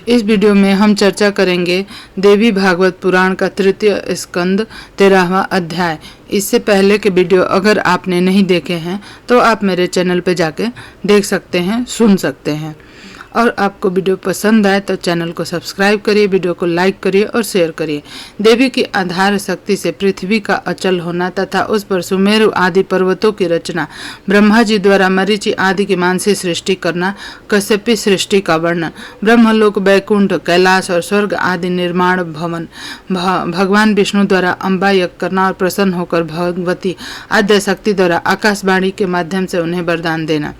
इस वीडियो में हम चर्चा करेंगे देवी भागवत पुराण का तृतीय स्कंद 13वां अध्याय। इससे पहले के वीडियो अगर आपने नहीं देखे हैं तो आप मेरे चैनल पे जाके देख सकते हैं, सुन सकते हैं। और आपको वीडियो पसंद आए तो चैनल को सब्सक्राइब करिए, वीडियो को लाइक करिए और शेयर करिए। देवी की आधार शक्ति से पृथ्वी का अचल होना तथा उस पर सुमेरु आदि पर्वतों की रचना, ब्रह्मा जी द्वारा मरीचि आदि की मानसी सृष्टि करना, कश्यपी सृष्टि का वर्णन, ब्रह्मलोक, बैकुंठ, कैलाश और स्वर्ग आदि निर्माण भवन, भगवान विष्णु द्वारा अम्बा यज्ञ करना और प्रसन्न होकर भगवती आद्य शक्ति द्वारा आकाशवाणी के माध्यम से उन्हें वरदान देना।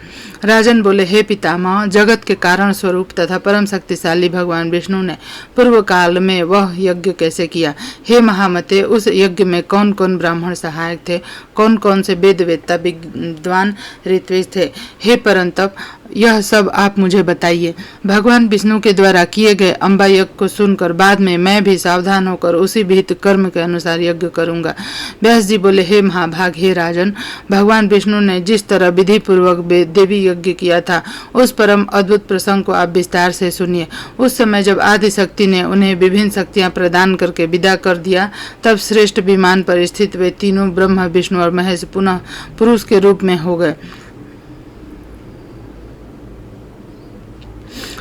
राजन बोले, हे पितामह, जगत के कारण स्वरूप तथा परम शक्तिशाली भगवान विष्णु ने पूर्व काल में वह यज्ञ कैसे किया। हे महामते, उस यज्ञ में कौन कौन ब्राह्मण सहायक थे, कौन कौन से वेद वेत्ता विद्वान ऋत्विज थे। हे परंतप, यह सब आप मुझे बताइए। भगवान विष्णु के द्वारा किए गए अम्बा यज्ञ को सुनकर बाद में मैं भी सावधान होकर उसी विहित कर्म के अनुसार यज्ञ करूंगा। व्यास जी बोले, हे महाभाग, हे राजन, भगवान विष्णु ने जिस तरह विधि पूर्वक देवी यज्ञ किया था उस परम अद्भुत प्रसंग को आप विस्तार से सुनिए। उस समय जब आदि शक्ति ने उन्हें विभिन्न शक्तियां प्रदान करके विदा कर दिया, तब श्रेष्ठ विमान पर स्थित वे तीनों ब्रह्मा, विष्णु और महेश पुनः पुरुष के रूप में हो गए।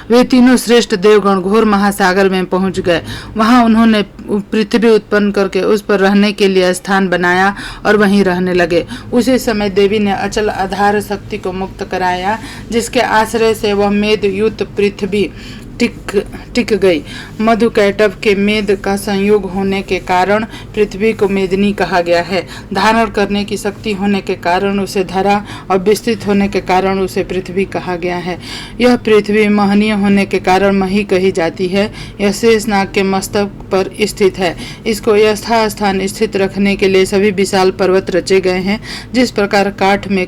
वे तीनों श्रेष्ठ देवगण घोर महासागर में पहुंच गए। वहां उन्होंने पृथ्वी उत्पन्न करके उस पर रहने के लिए स्थान बनाया और वहीं रहने लगे। उसी समय देवी ने अचल आधार शक्ति को मुक्त कराया, जिसके आश्रय से वह मेद युक्त पृथ्वी टिक गई। मधुकैटभ के मेद का संयोग होने के कारण पृथ्वी को मेदिनी कहा गया है। धारण करने की शक्ति होने के कारण उसे धरा और विस्तृत होने के कारण उसे पृथ्वी कहा गया है। यह पृथ्वी महनीय होने के कारण मही कही जाती है। यह शेषनाग के मस्तक पर स्थित है। इसको यथास्थान स्थित रखने के लिए सभी विशाल पर्वत रचे गए हैं। जिस प्रकार काठ में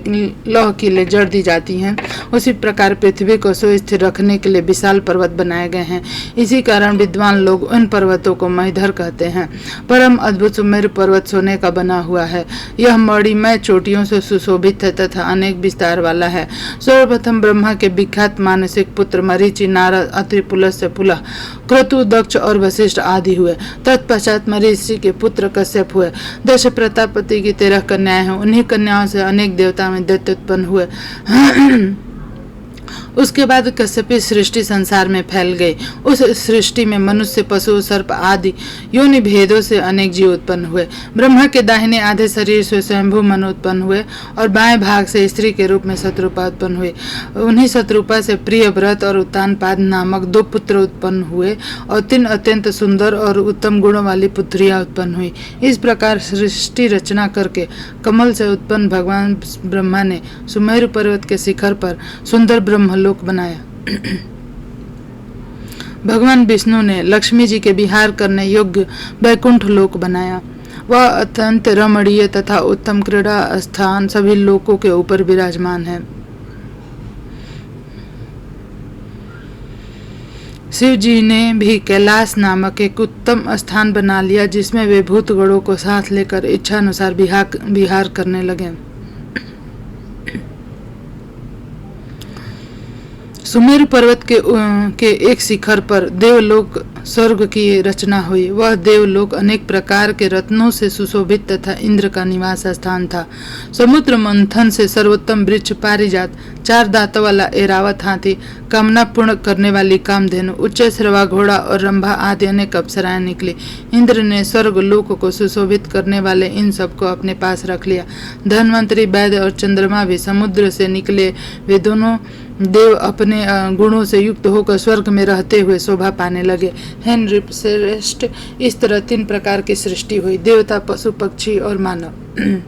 लौह कीलें जड़ दी जाती हैं, उसी प्रकार पृथ्वी को सुस्थिर रखने के लिए विशाल पर्वत बनाए गए हैं। इसी कारण विद्वान लोग उन पर्वतों को महीधर कहते हैं। परम अद्भुत सुमेरु पर्वत सोने का बना हुआ है। यह मणिमय चोटियों से सुशोभित है तथा अनेक विस्तार वाला है। सर्वप्रथम ब्रह्मा के विख्यात मानसिक पुत्र मरीचि, नारद, अत्रि, पुलस्त्य, पुलह, क्रतु, दक्ष और वशिष्ठ आदि हुए। तत्पश्चात मरीचि के पुत्र कश्यप हुए। दक्ष प्रजापति की 13 कन्याएं हैं। उन्हीं कन्याओं से अनेक देवता में दैत्य उत्पन्न हुए। उसके बाद कश्यपी सृष्टि संसार में फैल गई। उस सृष्टि में मनुष्य, पशु, सर्प आदि योनि भेदों से अनेक जीव उत्पन्न हुए। ब्रह्मा के दाहिने आधे शरीर से स्वयंभू मन उत्पन्न हुए और बाएं भाग से स्त्री के रूप में शत्रुपा उत्पन्न हुए। उन्हीं शत्रुपा से प्रियव्रत और उत्तानपाद नामक 2 पुत्र उत्पन्न हुए और 3 अत्यंत सुंदर और उत्तम गुणों वाली पुत्रियां उत्पन्न हुई। इस प्रकार सृष्टि रचना करके कमल से उत्पन्न भगवान ब्रह्मा ने सुमेरु पर्वत के शिखर पर सुंदर ब्रह्मलोक बनाया। भगवान विष्णु ने लक्ष्मी जी के विहार करने योग्य बैकुंठ लोक बनाया। वह अत्यंत रमणीय तथा उत्तम क्रीड़ा स्थान सभी लोकों के ऊपर विराजमान है। शिव जी ने भी कैलाश नामक एक उत्तम स्थान बना लिया, जिसमें वे भूतगणों को साथ लेकर इच्छा अनुसार विहार करने लगे। सुमेरु पर्वत के एक शिखर पर देवलोक स्वर्ग की रचना हुई। वह देवलोक अनेक प्रकार के रत्नों से सुशोभित तथा इंद्र का निवास स्थान था। समुद्र मंथन से सर्वोत्तम वृक्ष पारिजात, 4 दांतों वाला ऐरावत हाथी, कामना पूर्ण करने वाली कामधेनु, उच्च श्रवा घोड़ा और रंभा आदि अनेक अप्सराएं निकली। इंद्र ने स्वर्ग लोक को सुशोभित करने वाले इन सबको अपने पास रख लिया। धन्वंतरी, वैद्य और चंद्रमा भी समुद्र से निकले। वे दोनों देव अपने गुणों से युक्त होकर स्वर्ग में रहते हुए शोभा पाने लगे। हे नृपश्रेष्ठ, इस तरह 3 प्रकार की सृष्टि हुई। देवता, पशु, पक्षी और मानव।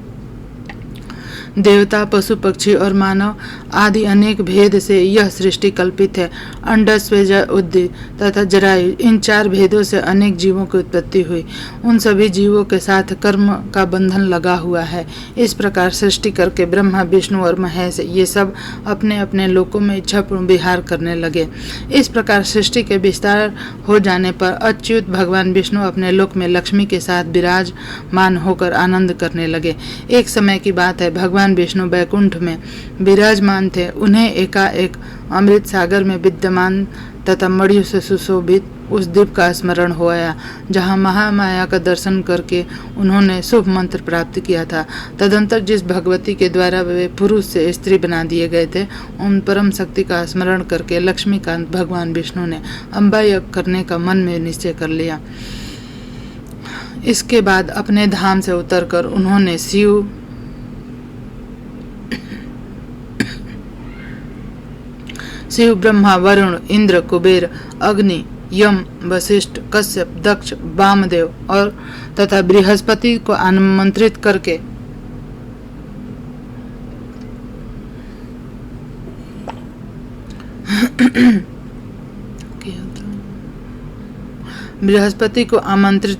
देवता, पशु, पक्षी और मानव आदि अनेक भेद से यह सृष्टि कल्पित है। अंडज, स्वेज, उद्दी तथा जरायु, इन 4 भेदों से अनेक जीवों की उत्पत्ति हुई। उन सभी जीवों के साथ कर्म का बंधन लगा हुआ है। इस प्रकार सृष्टि करके ब्रह्मा, विष्णु और महेश ये सब अपने अपने लोकों में इच्छापूर्ण विहार करने लगे। इस प्रकार सृष्टि के विस्तार हो जाने पर अच्युत भगवान विष्णु अपने लोक में लक्ष्मी के साथ विराजमान होकर आनंद करने लगे। एक समय की बात है, भगवान विष्णु बैकुंठ में विराजमान थे। उन्हें एकाएक अमृत सागर में विद्यमान तथा मणियों से सुशोभित उस द्वीप का स्मरण हो आया जहाँ महामाया का दर्शन करके उन्होंने शुभ मंत्र प्राप्त किया था। तदंतर जिस भगवती के द्वारा वे पुरुष से स्त्री बना दिए गए थे, उन परम शक्ति का स्मरण करके लक्ष्मीकांत भगवान विष्णु ने अम्बा यज्ञ करने का मन में निश्चय कर लिया। इसके बाद अपने धाम से उतरकर उन्होंने शिव, ब्रह्मा, वरुण, इंद्र, कुबेर, अग्नि, यम, वशिष्ठ, कश्यप, दक्ष, वामदेव और तथा बृहस्पति को आमंत्रित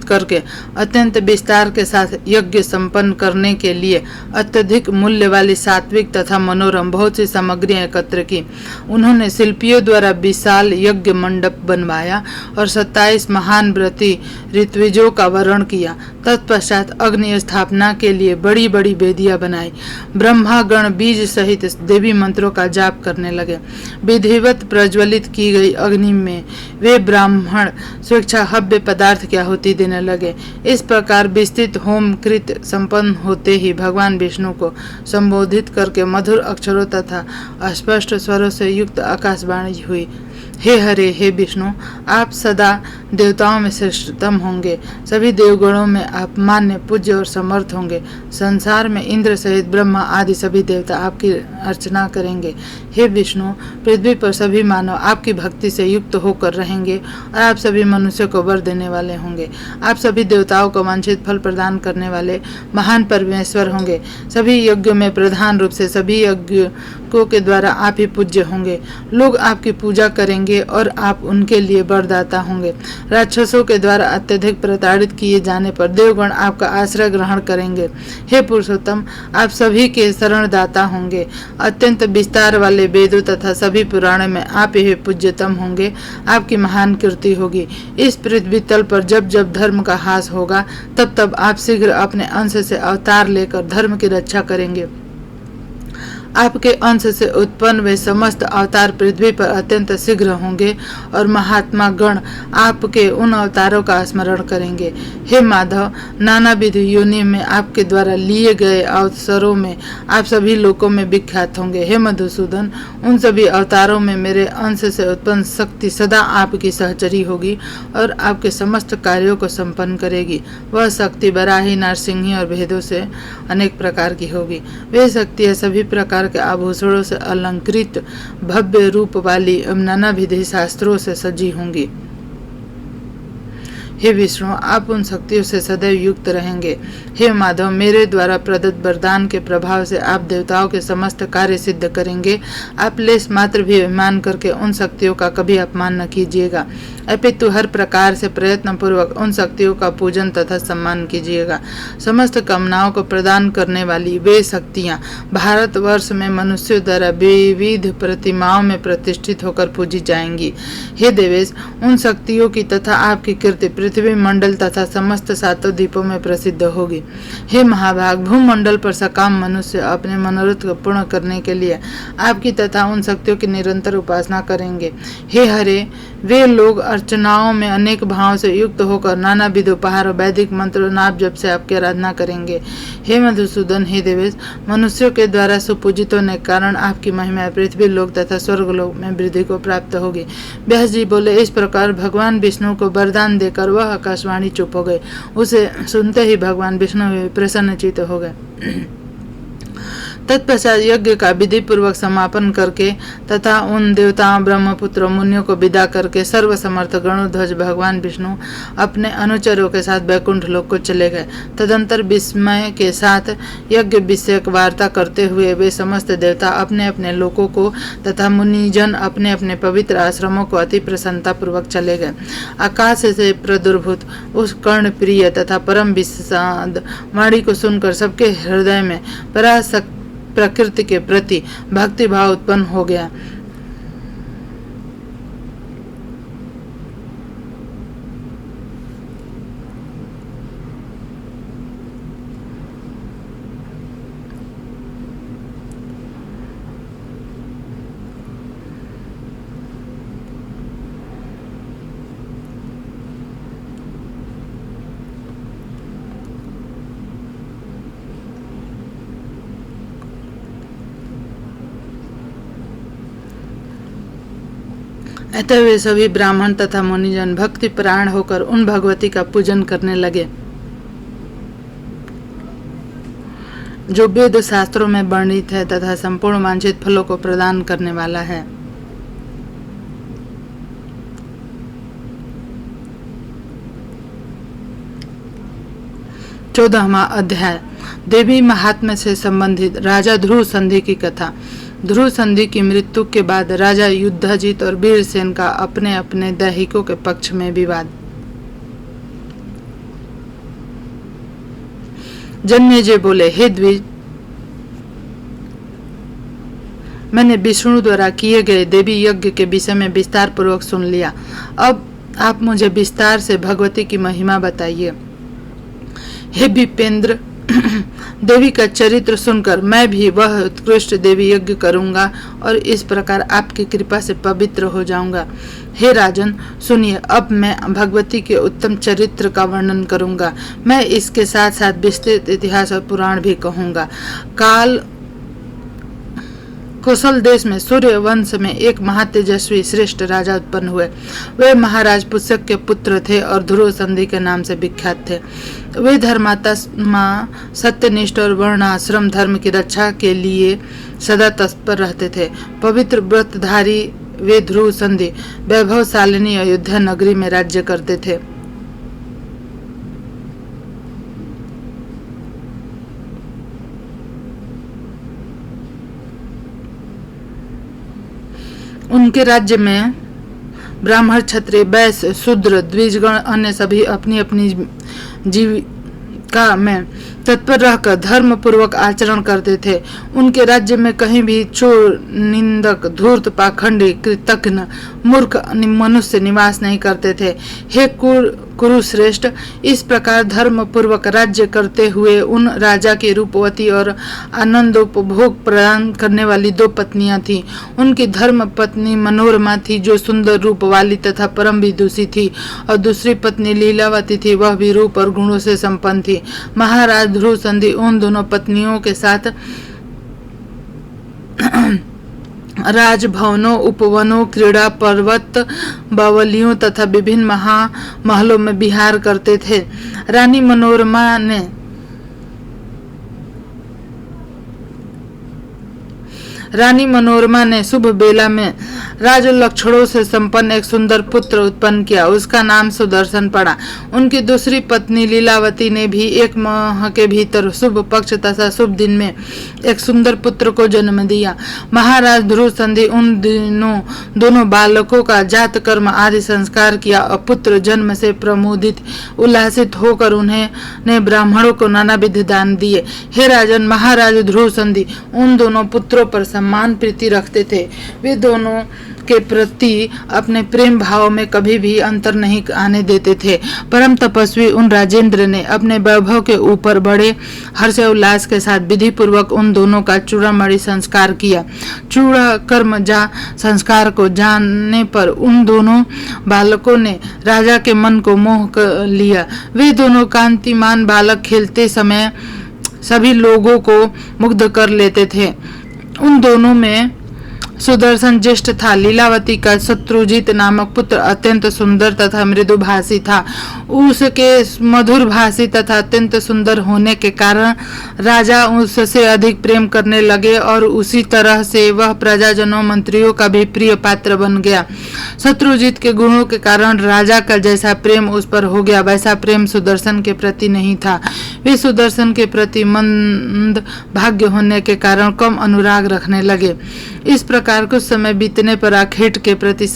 करके अत्यंत विस्तार के साथ यज्ञ संपन्न करने के लिए अत्यधिक मूल्य वाली सात्विक तथा मनोरम बहुत सी सामग्रियां एकत्र की। उन्होंने शिल्पियों द्वारा विशाल यज्ञ मंडप बनवाया और 27 महान व्रती ऋत्विजों का वरण किया। तत्पश्चात अग्नि स्थापना के लिए बड़ी बड़ी वेदियां बनाई। ब्रह्मागण बीज सहित देवी मंत्रों का जाप करने लगे। विधिवत प्रज्वलित की गई अग्नि में वे ब्राह्मण स्वेच्छा हव्य पदार्थ की आहुति देने लगे। इस प्रकार विस्तृत होम कृत संपन्न होते ही भगवान विष्णु को संबोधित करके मधुर अक्षरों तथा अस्पष्ट स्वरों से युक्त आकाशवाणी हुई। हे हरे, हे विष्णु, आप सदा देवताओं में श्रेष्ठतम होंगे। सभी देवगणों में आप मान्य, पूज्य और समर्थ होंगे। संसार में इंद्र सहित ब्रह्मा आदि सभी देवता आपकी अर्चना करेंगे। हे विष्णु, पृथ्वी पर सभी मानव आपकी भक्ति से युक्त होकर रहेंगे और आप सभी मनुष्यों को वर देने वाले होंगे। आप सभी देवताओं को वांछित फल प्रदान करने वाले महान परमेश्वर होंगे। सभी यज्ञों में प्रधान रूप से सभी यज्ञों के द्वारा आप ही पूज्य होंगे। लोग आपकी पूजा करेंगे और आप उनके लिए वरदाता होंगे। राक्षसों के द्वारा अत्यधिक प्रताड़ित किए जाने पर देवगण आपका आश्रय ग्रहण करेंगे। हे पुरुषोत्तम, आप सभी के शरणदाता होंगे। अत्यंत विस्तार वाले वेदों तथा सभी पुराणों में आप ही पूज्यतम होंगे। आपकी महान कीर्ति होगी। इस पृथ्वी तल पर जब जब धर्म का हास होगा, तब तब आप शीघ्र अपने अंश से अवतार लेकर धर्म की रक्षा करेंगे। आपके अंश से उत्पन्न वे समस्त अवतार पृथ्वी पर अत्यंत शीघ्र होंगे और महात्मा गण आपके उन अवतारों का स्मरण करेंगे। हे माधव, नानाविध योनि में आपके द्वारा लिए गए अवसरों में आप सभी लोकों में विख्यात होंगे। हे मधुसूदन, उन सभी अवतारों में मेरे अंश से उत्पन्न शक्ति सदा आपकी सहचरी होगी और आपके समस्त कार्यों को संपन्न करेगी। वह शक्ति बराही, नारसिंही और भेदों से अनेक प्रकार की होगी। वे शक्तियाँ सभी प्रकार के आभूषणों से अलंकृत भव्य रूप वाली एवं नानाविध शास्त्रों से सजी होंगी। हे विष्णु, आप उन शक्तियों से सदैव युक्त रहेंगे। हे माधव, मेरे द्वारा प्रदत्त वरदान के प्रभाव से आप देवताओं के समस्त कार्य सिद्ध करेंगे। आप लेश मात्र भी अभिमान करके उन शक्तियों का कभी अपमान न कीजिएगा, अपितु हर प्रकार से प्रयत्न पूर्वक उन शक्तियों का पूजन तथा सम्मान कीजिएगा। समस्त कामनाओं को प्रदान करने वाली वे शक्तियाँ भारतवर्ष में मनुष्यों द्वारा विविध प्रतिमाओं में प्रतिष्ठित होकर पूजी जाएंगी। हे देवेश, उन शक्तियों की तथा आपकी कीर्ति पृथ्वी मंडल तथा समस्त सातों द्वीपों में प्रसिद्ध होगी। हे महाभाग, भूमंडल पर सकाम मनुष्य अपने मनोरथ को पूर्ण करने के लिए आपकी तथा उन शक्तियों की निरंतर उपासना करेंगे। हे हरे, वे लोग अर्चनाओं में अनेक भावों से युक्त होकर नानाविध उपहार और वैदिक मंत्र नाप जप से आपकी आराधना करेंगे। हे मधुसूदन, हे देवेश, मनुष्यों के द्वारा सुपूजित होने के कारण आपकी महिमा पृथ्वी लोक तथा स्वर्ग लोक में वृद्धि को प्राप्त होगी। व्यास जी बोले, इस प्रकार भगवान विष्णु को वरदान देकर वह आकाशवाणी चुप हो गई। उसे सुनते ही भगवान विष्णु प्रसन्नचित्त हो गए। तत्पश्चात यज्ञ का विधि पूर्वक समापन करके तथा उन देवताओं, ब्रह्मपुत्र, मुनियों को विदा करके सर्वसमर्थ गणोध्वज भगवान विष्णु अपने अनुचरों के साथ वैकुंठ लोक को चले गए। तदंतर विस्मय के साथ यज्ञ विषयक वार्ता करते हुए वे समस्त देवता अपने अपने लोकों को तथा मुनिजन अपने अपने पवित्र आश्रमों को अति प्रसन्नता पूर्वक चले गए। आकाश से प्रादुर्भूत उस कर्ण प्रिय तथा परम विषाद वाणी को सुनकर सबके हृदय में पराशक्ति प्रकृति के प्रति भक्ति भाव उत्पन्न हो गया। अतः वे सभी ब्राह्मण तथा मुनिजन भक्ति प्राण होकर उन भगवती का पूजन करने लगे जो वेद शास्त्रों में वर्णित है तथा संपूर्ण वांछित फलों को प्रदान करने वाला है। चौदहवां अध्याय देवी महात्म्य से संबंधित राजा ध्रुव संधि की कथा। ध्रुव संधि की मृत्यु के बाद राजा युद्धजीत और वीरसेन का अपने अपने दैहिकों के पक्ष में विवाद। जन्मेजय बोले, हे द्विज, मैंने विष्णु द्वारा किए गए देवी यज्ञ के विषय में विस्तार पूर्वक सुन लिया। अब आप मुझे विस्तार से भगवती की महिमा बताइए। हे विपेंद्र, देवी का चरित्र सुनकर मैं भी वह उत्कृष्ट देवी यज्ञ करूंगा और इस प्रकार आपकी कृपा से पवित्र हो जाऊंगा। हे राजन, सुनिए, अब मैं भगवती के उत्तम चरित्र का वर्णन करूंगा। मैं इसके साथ साथ विस्तृत इतिहास और पुराण भी कहूंगा। काल कौशल देश में सूर्य वंश में एक महातेजस्वी श्रेष्ठ राजा उत्पन्न हुए। वे महाराज पुष्यक के पुत्र थे और ध्रुव संधि के नाम से विख्यात थे। वे धर्मात्मा, सत्यनिष्ठ और वर्णाश्रम धर्म की रक्षा के लिए सदा तत्पर रहते थे। पवित्र व्रतधारी वे ध्रुव संधि वैभवशालिनी अयोध्या नगरी में राज्य करते थे। उनके राज्य में ब्राह्मण, क्षत्रिय, वैश्य, शूद्र, द्विजगण अन्य सभी अपनी अपनी जीविका में तत्पर रहकर धर्म पूर्वक आचरण करते थे। उनके राज्य में कहीं भी चोर, निंदक, धूर्त, पाखंडी, कृतघ्न, मूर्ख मनुष्य निवास नहीं करते थे। हे कुरुश्रेष्ठ, इस प्रकार धर्म पूर्वक राज्य करते हुए उन राजा की रूपवती और आनंद उपभोग प्रदान करने वाली 2 पत्नियां थीं। उनकी धर्म पत्नी मनोरमा थी, जो सुंदर रूप वाली तथा परम विदुषी थी, और दूसरी पत्नी लीलावती थी, वह भी रूप और गुणों से संपन्न थी। महाराज ध्रुव संधि उन दोनों पत्नियों के साथ राजभवनों, उपवनों, क्रीड़ा पर्वत, बावलियों तथा विभिन्न महामहलों में विहार करते थे। रानी मनोरमा ने शुभ बेला में राज लक्षणों से संपन्न एक सुंदर पुत्र उत्पन्न किया। उसका नाम सुदर्शन पड़ा। उनकी दूसरी पत्नी लीलावती ने भी 1 माह के भीतर शुभ पक्ष तथा शुभ दिन में एक सुंदर पुत्र को जन्म दिया। महाराज ध्रुव संधि उन दोनों बालकों का जात कर्म आदि संस्कार किया और पुत्र जन्म से प्रमोदित उल्लासित होकर उन्हें ब्राह्मणों को नानाविध दान दिए। हे राजन, महाराज ध्रुव संधि उन दोनों पुत्रों पर सम्मान प्रीति रखते थे। वे दोनों के प्रति अपने प्रेम भाव में कभी भी अंतर नहीं आने देते थे। परम तपस्वी उन राजेंद्र ने अपने वैभव के ऊपर बड़े हर्ष उल्लास के साथ विधि पूर्वक उन दोनों का चूड़ामणि संस्कार किया। चूड़ा कर्म संस्कार को जानने पर उन दोनों बालकों ने राजा के मन को मोह कर लिया। वे दोनों कांतिमान बालक खेलते समय सभी लोगों को मुग्ध कर लेते थे। उन दोनों में सुदर्शन ज्येष्ठ था। लीलावती का शत्रुजीत नामक पुत्र अत्यंत सुंदर तथा मृदुभाषी था। उसके मधुर भाषी तथा अत्यंत सुंदर होने के कारण राजा उससे अधिक प्रेम करने लगे और उसी तरह से वह प्रजाजनों, मंत्रियों का भी प्रिय पात्र बन गया। शत्रुजीत के गुणों के कारण राजा का जैसा प्रेम उस पर हो गया, वैसा प्रेम सुदर्शन के प्रति नहीं था। वे सुदर्शन के प्रति मंद भाग्य होने के कारण कम अनुराग रखने लगे। इस प्रकार कुछ समय बीतने पर आखेट के प्रति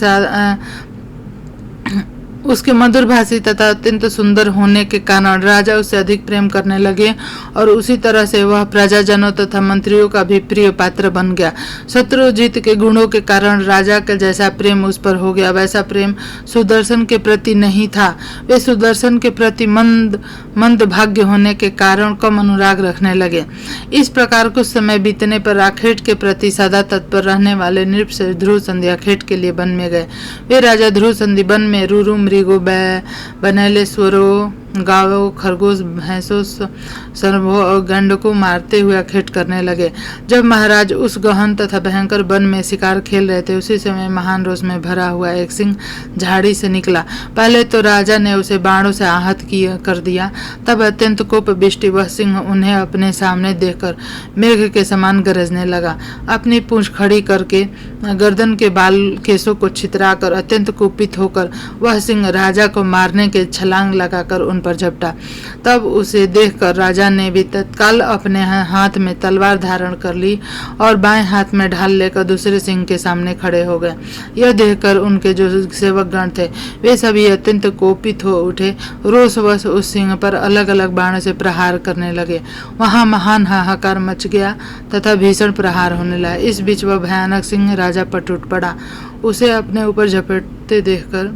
उसके मधुर भाषी तथा अत्यंत सुंदर होने के कारण राजा उससे अधिक प्रेम करने लगे और उसी तरह से वह प्रजाजनों तथा मंत्रियों का भी प्रिय पात्र बन गया। शत्रुजीत के गुणों के कारण राजा का जैसा प्रेम उस पर हो गया, वैसा प्रेम सुदर्शन के प्रति नहीं था। वे सुदर्शन के प्रति मंद भाग्य होने के कारण कम अनुराग रखने लगे। इस प्रकार कुछ समय बीतने पर आखेट के प्रति सदा तत्पर रहने वाले नृपश्रेष्ठ ध्रुव संधि आखेट के लिए वन में गए। वे राजा ध्रुव संधि वन में रूरू, मृगो, बनैलेश्वरों, गायों, खरगोश, भैंसों, सरभों और गंड को मारते हुए खेट करने लगे। जब महाराज उस गहन तथा भयंकर वन में शिकार खेल रहे थे, उसी समय महान रोष में भरा हुआ एक सिंह झाड़ी से निकला। पहले तो राजा ने उसे बाणों से आहत कर दिया, तब अत्यंत कोपविष्ट वह सिंह उन्हें अपने सामने देखकर मेघ के समान गरजने लगा। अपनी पूंछ खड़ी करके गर्दन के बाल केसों को छितराकर अत्यंत कुपित होकर वह सिंह राजा को मारने के छलांग लगाकर उन पर झपटा। तब उसे देखकर राजा ने भी तत्काल अपने हाथ में तलवार धारण कर ली और बाएं हाथ में ढाल लेकर दूसरे सिंह के सामने खड़े हो गए। यह देखकर उनके जो सेवकगण थे वे सभी अत्यंत कोपित हो उठे, रोषवश उस सिंह पर अलग अलग बाणों से प्रहार करने लगे। वहां महान हाहाकार मच गया तथा भीषण प्रहार होने लगा। इस बीच वह भयानक सिंह राजा पर टूट पड़ा। उसे अपने ऊपर झपटते देखकर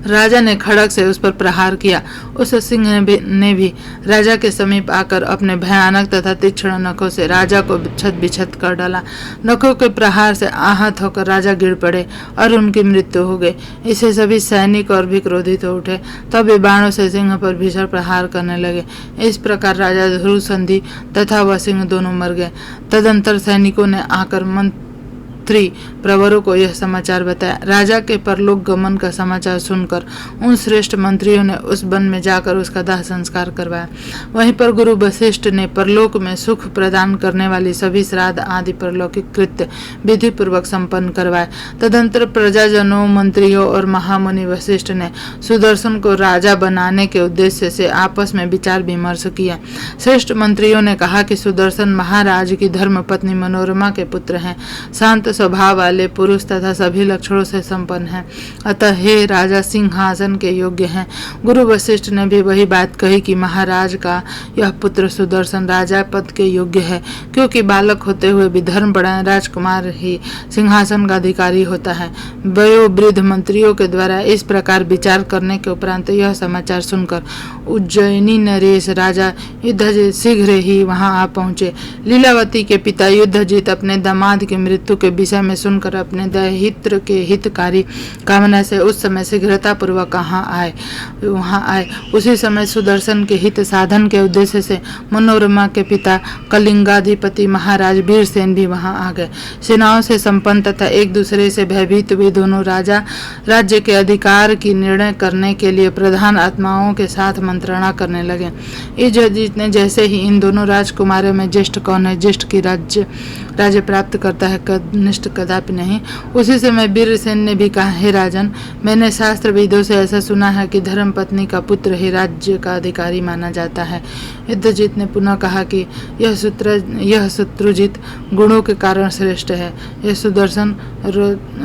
राजा ने खड़ग से उस पर प्रहार किया। उस सिंह ने भी राजा के समीप आकर अपने भयानक तथा तीक्ष्ण नखों से राजा को छत बिछत कर डाला। नखों के प्रहार से आहत होकर राजा गिर पड़े और उनकी मृत्यु हो गई। इससे सभी सैनिक और भी क्रोधित हो उठे। तब वे बाणों से सिंह पर भीषण प्रहार करने लगे। इस प्रकार राजा ध्रुवसंधि तथा वह सिंह दोनों मर गए। तदंतर सैनिकों ने आकर मंत्री प्रवरों को यह समाचार बताया। राजा के परलोक गमन का समाचार सुनकर उन श्रेष्ठ मंत्रियों ने उस वन में जाकर उसका दाह संस्कार करवाया। वहीं पर गुरु वशिष्ठ ने परलोक में सुख प्रदान करने वाली सभी श्राद्ध आदि परलौकिक कृत्य विधि पूर्वक संपन्न करवाए। तदंतर प्रजाजनों, मंत्रियों और महामुनि वशिष्ठ ने सुदर्शन को राजा बनाने के उद्देश्य से आपस में विचार विमर्श किया। श्रेष्ठ मंत्रियों ने कहा कि सुदर्शन महाराज की धर्म पत्नी मनोरमा के पुत्र हैं, शांत स्वभाव वाले पुरुष तथा सभी लक्षणों से संपन्न है, अतः हे राजा सिंहासन के योग्य हैं। गुरु वशिष्ठ ने भी वही बात कही कि महाराज का यह पुत्र सुदर्शन राजा पद के योग्य है, क्योंकि बालक होते हुए भी धर्मपरायण राजकुमार ही सिंहासन का अधिकारी होता है। वयोवृद्ध मंत्रियों के द्वारा इस प्रकार विचार करने के उपरांत यह समाचार सुनकर उज्जैनी नरेश राजा युद्धजीत शीघ्र ही वहां आ पहुंचे। लीलावती के पिता युद्धजीत अपने दामाद की मृत्यु के विषय में सुनकर अपने दैहित्र के हितकारी कामना से उस समय शीघ्रता पूर्वक वहां आए। उसी समय सुदर्शन के हित साधन के उद्देश्य से मनोरमा के पिता कलिंगाधिपति महाराज वीरसेन भी वहां आ गए। सेनाओं से संपन्न तथा एक दूसरे से भयभीत हुए दोनों राजा राज्य के अधिकार की निर्णय करने के लिए प्रधान आत्माओं के साथ मंत्रणा करने लगे। युद्धजीत ने जैसे ही इन दोनों राजकुमारों में ज्येष्ठ कौन है, ज्येष्ठ की राज्य प्राप्त करता है, कनिष्ठ कदापि नहीं, उसी समय वीरसेन ने भी कहा, हे राजन, मैंने शास्त्र वेदों से ऐसा सुना है कि धर्म पत्नी का पुत्र ही राज्य का अधिकारी माना जाता है। युद्धजीत ने पुनः कहा कि यह शत्रुजित गुणों के कारण श्रेष्ठ है। यह सुदर्शन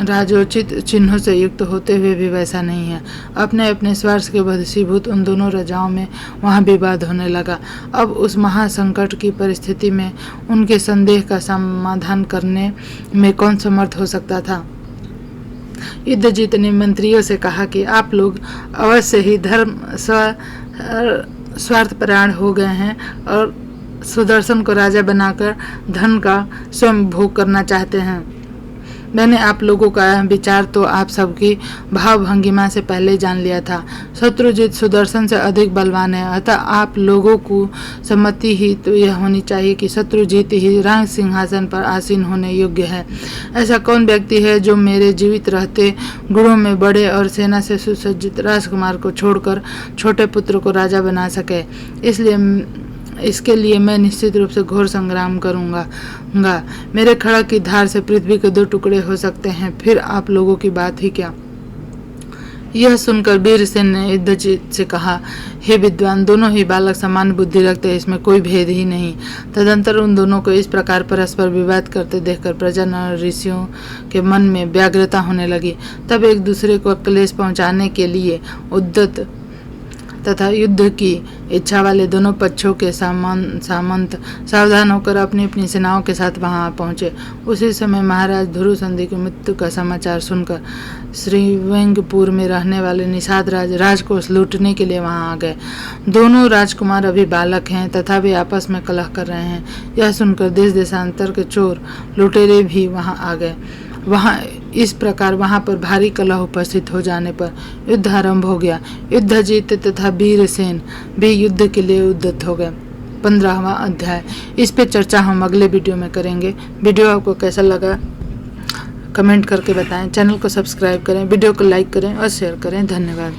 राजोचित चिन्हों से युक्त होते हुए भी वैसा नहीं है। अपने अपने स्वार्थ के वशीभूत उन दोनों राजाओं में वहां विवाद होने लगा। अब उस महासंकट की परिस्थिति में उनके संदेह का समाधान करने में कौन समर्थ हो सकता था। युद्धजीत ने मंत्रियों से कहा कि आप लोग अवश्य ही धर्म स्वार्थपरायण हो गए हैं और सुदर्शन को राजा बनाकर धन का स्वयं भोग करना चाहते हैं। मैंने आप लोगों का विचार तो आप सबकी भाव भंगिमा से पहले जान लिया था। शत्रुजित सुदर्शन से अधिक बलवान है, अतः आप लोगों को सम्मति ही तो यह होनी चाहिए कि शत्रुजित ही राज सिंहासन पर आसीन होने योग्य है। ऐसा कौन व्यक्ति है जो मेरे जीवित रहते गुणों में बड़े और सेना से सुसज्जित राजकुमार को छोड़कर छोटे पुत्र को राजा बना सके। इसके लिए मैं निश्चित रूप से घोर संग्राम करूंगा। मेरे खड़ग की धार से पृथ्वी के 2 टुकड़े हो सकते हैं, फिर आप लोगों की बात ही क्या। यह सुनकर वीरसेन ने युद्धजीत से कहा, हे विद्वान, दोनों ही बालक समान बुद्धि रखते हैं, इसमें कोई भेद ही नहीं। तदंतर उन दोनों को इस प्रकार परस्पर विवाद करते देखकर प्रजन और ऋषियों के मन में व्यग्रता होने लगी। तब एक दूसरे को क्लेश पहुंचाने के लिए उद्यत तथा युद्ध की इच्छा वाले दोनों पक्षों के सामंत सावधान होकर अपनी अपनी सेनाओं के साथ वहां पहुंचे। उसी समय महाराज ध्रुवसंधि की मृत्यु का समाचार सुनकर श्रीवेंगपुर में रहने वाले निषाद राजकोष लूटने के लिए वहां आ गए। दोनों राजकुमार अभी बालक हैं तथा वे आपस में कलह कर रहे हैं। यह सुनकर देश देशांतर के चोर लुटेरे भी वहां आ गए। वहां इस प्रकार वहां पर भारी कलह उपस्थित हो जाने पर युद्ध आरंभ हो गया। युद्ध जीत तथा वीरसेन भी युद्ध के लिए उद्यत हो गए। 15वां अध्याय, इस पे चर्चा हम अगले वीडियो में करेंगे। वीडियो आपको कैसा लगा कमेंट करके बताएं। चैनल को सब्सक्राइब करें, वीडियो को लाइक करें और शेयर करें। धन्यवाद।